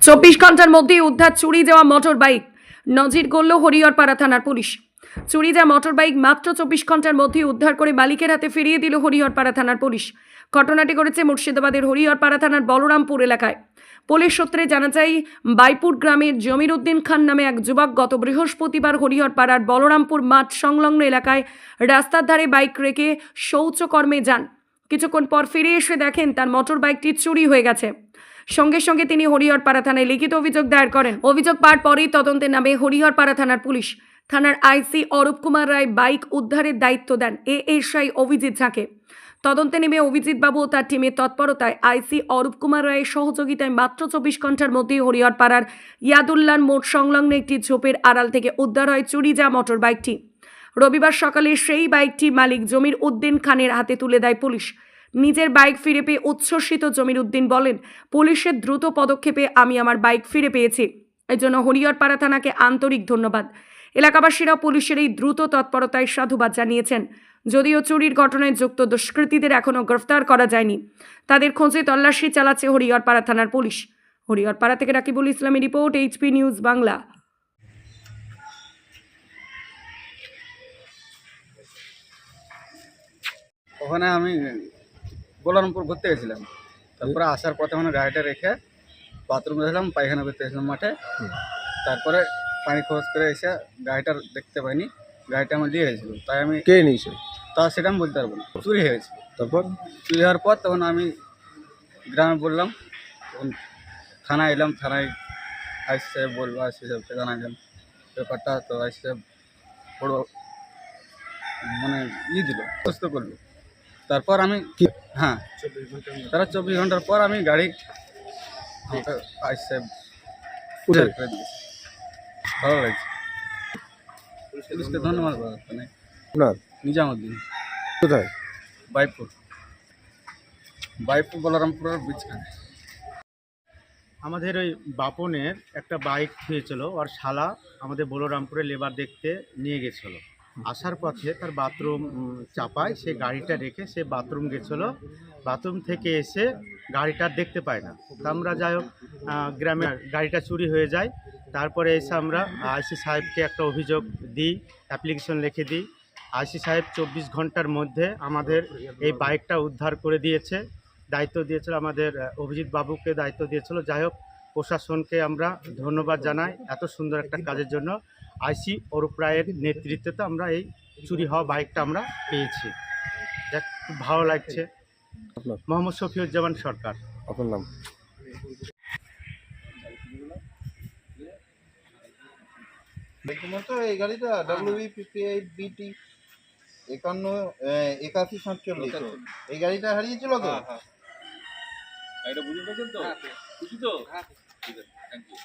24 ঘন্টার মধ্যেই উদ্ধার চুরি যাওয়া মোটর বাইক। নজির গড়ল হরিহরপাড়া থানার পুলিশ। চুরি যাওয়া মোটর বাইক মাত্র 24 ঘন্টার মধ্যেই উদ্ধার করে মালিকের হাতে ফিরিয়ে দিল হরিহরপাড়া থানার পুলিশ। ঘটনাটি ঘটেছে মুর্শিদাবাদের হরিহরপাড়া থানার বলরামপুর এলাকায়। পুলিশ সূত্রে জানা যায়, বাইপুর গ্রামের জমির উদ্দিন খান নামে এক যুবক গত বৃহস্পতিবার হরিহরপাড়ার বলরামপুর মাঠ সংলগ্ন এলাকায় রাস্তার ধারে বাইক রেখে শৌচকর্মে যান। কিছুক্ষণ পর ফিরে এসে দেখেন তার মোটর বাইকটি চুরি হয়ে গেছে। সঙ্গে সঙ্গে তিনি হরিহরপাড়া থানায় লিখিত অভিযোগ দায়ের করেন। অভিযোগ পাওয়ার পরেই তদন্তে নামে হরিহরপাড়া থানার পুলিশ। থানার আইসি অরূপ কুমার রায় বাইক উদ্ধারের দায়িত্ব দেন এএসআই অভিজিৎ ঝাঁকে। তদন্তে নেমে অভিজিৎ বাবু ও তার টিমের তৎপরতায় আইসি অরূপ কুমার রায়ের সহযোগিতায় মাত্র 24 ঘন্টার মধ্যেই হরিহরপাড়ার ইয়াদুল্লার মোড় সংলগ্ন একটি ঝোপের আড়াল থেকে উদ্ধার হয় চুরি যাওয়া মোটর বাইকটি। রবিবার সকালে সেই বাইকটি মালিক জমির উদ্দিন খানের হাতে তুলে দেয় পুলিশ। নিজের বাইক ফিরে পেয়ে উচ্ছ্বসিত জমির উদ্দিন বলেন, পুলিশের দ্রুত পদক্ষেপে আমি আমার বাইক ফিরে পেয়েছি। এর জন্য হরিহরপাড়া থানাকে আন্তরিক ধন্যবাদ। এলাকাবাসীরা পুলিশের এই দ্রুত তৎপরতায় সাধুবাদ জানিয়েছেন। যদিও চুরির ঘটনায় যুক্ত দুষ্কৃতীদের এখনও গ্রেফতার করা যায়নি, তাদের খোঁজে তল্লাশি চালাচ্ছে হরিহরপাড়া থানার পুলিশ। হরিহরপাড়া থেকে রাকিবুল ইসলামের রিপোর্ট, এইচপি নিউজ বাংলা। ওখানে আমি বলরামপুর ঘুরতে গেছিলাম। তারপরে আসার পথে মানে গাড়িটা রেখে বাথরুম গেছিলাম, পায়খানা করতে গেছিলাম মাঠে। তারপরে পানি খরচ করে এসে গাড়িটা দেখতে পাইনি, গাড়িটা আমার দিয়ে গেছিলো। তাই আমি কে নিয়েছে তা সেটা আমি বলতে পারবো না। চুরি হয়ে গেছে। তারপর চুরি হওয়ার পর তখন আমি গ্রামে বললাম, তখন থানায় এলাম। থানায় আইসি সাহেব বলবো, আইসি সাহেবকে জানাইলাম ব্যাপারটা। তো আইসি সাহেব বড় মানে দিল, সুস্থ করলো। তারপর আমি হ্যাঁ, তারা 24 ঘন্টার পর আমি গাড়ি আইসি সাহেব উদ্ধার করে দিয়েছি। ভালো লাগছে, পুলিশকে ধন্যবাদ। আপনার নিজামুদ্দিন। কোথায়? বাইপুর বলরামপুরের বীজখানে। আমাদের ওই বাপনের একটা বাইক হয়েছিল, ওর শালা আমাদের বলরামপুরে লেবার দেখতে নিয়ে গেছিলো। আসার পথে তার বাথরুম চাপায়, সে গাড়িটা রেখে সে বাথরুম গেছিলো। বাথরুম থেকে এসে গাড়িটা দেখতে পায় না। তা আমরা যাই হোক গ্রামে গাড়িটা চুরি হয়ে যায়। তারপরে এসে আমরা আইসি সাহেবকে একটা অভিযোগ দিই, অ্যাপ্লিকেশন লিখে দিই। আইসি সাহেব 24 ঘন্টার মধ্যে আমাদের এই বাইকটা উদ্ধার করে দিয়েছে। দায়িত্ব দিয়েছিল আমাদের অভিজিৎ বাবুকে, দায়িত্ব দিয়েছিল। যাই হোক, প্রশাসনকে আমরা ধন্যবাদ জানাই এত সুন্দর একটা কাজের জন্য। আইসি অরূপ রায়ের নেতৃত্বে তো আমরা এই চুরি হওয়া বাইকটা আমরা পেয়েছি। যাক, খুব ভালো লাগছে। আপনার মোহাম্মদ শফিউজ্জামান সরকার। আপনার নাম? প্রথমত এই গাড়িটা WB58BT 81 এই গাড়িটা হারিয়েছিল তো। গাড়িটা বুঝে পেয়েছেন তো? খুশি তো? ঠিক আছে, থ্যাংক ইউ।